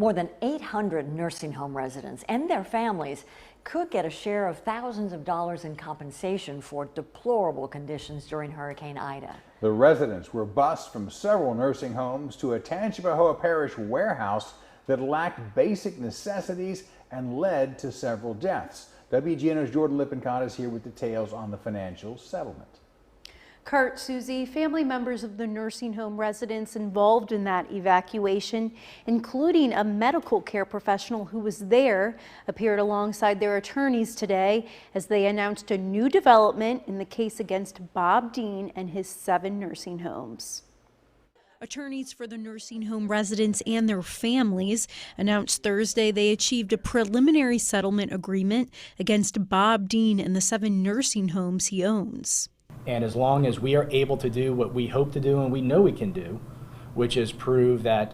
More than 800 nursing home residents and their families could get a share of thousands of dollars in compensation for deplorable conditions during Hurricane Ida. The residents were bused from several nursing homes to a Tangipahoa Parish warehouse that lacked basic necessities and led to several deaths. WGNO's Jordan Lippincott is here with details on the financial settlement. Kurt, Susie, family members of the nursing home residents involved in that evacuation, including a medical care professional who was there, appeared alongside their attorneys today as they announced a new development in the case against Bob Dean and his 7 nursing homes. Attorneys for the nursing home residents and their families announced Thursday they achieved a preliminary settlement agreement against Bob Dean and the 7 nursing homes he owns. And as long as we are able to do what we hope to do and we know we can do, which is prove that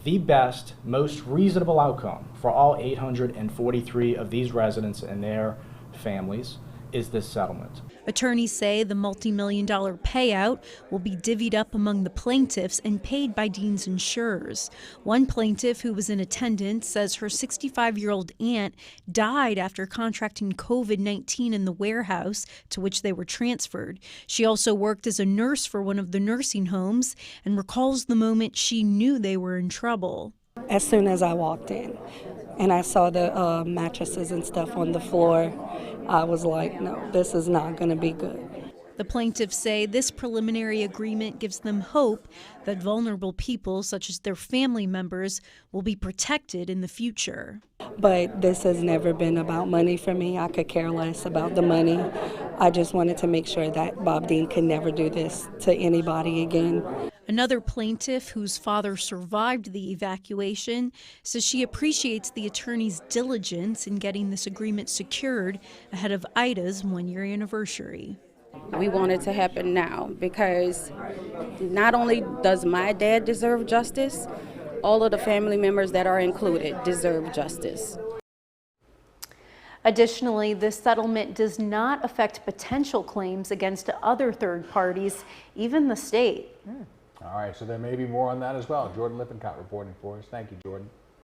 the best, most reasonable outcome for all 843 of these residents and their families is this settlement. Attorneys say the multi-million-dollar payout will be divvied up among the plaintiffs and paid by Dean's insurers. One plaintiff who was in attendance says her 65-year-old aunt died after contracting COVID-19 in the warehouse to which they were transferred. She also worked as a nurse for one of the nursing homes and recalls the moment she knew they were in trouble. As soon as I walked in and I saw the mattresses and stuff on the floor, I was like, no, this is not going to be good. The plaintiffs say this preliminary agreement gives them hope that vulnerable people, such as their family members, will be protected in the future. But this has never been about money for me. I could care less about the money. I just wanted to make sure that Bob Dean could never do this to anybody again. Another plaintiff whose father survived the evacuation says she appreciates the attorney's diligence in getting this agreement secured ahead of Ida's 1-year anniversary. We want it to happen now because not only does my dad deserve justice, all of the family members that are included deserve justice. Additionally, this settlement does not affect potential claims against other third parties, even the state. All right, so there may be more on that as well. Jordan Lippincott reporting for us. Thank you, Jordan.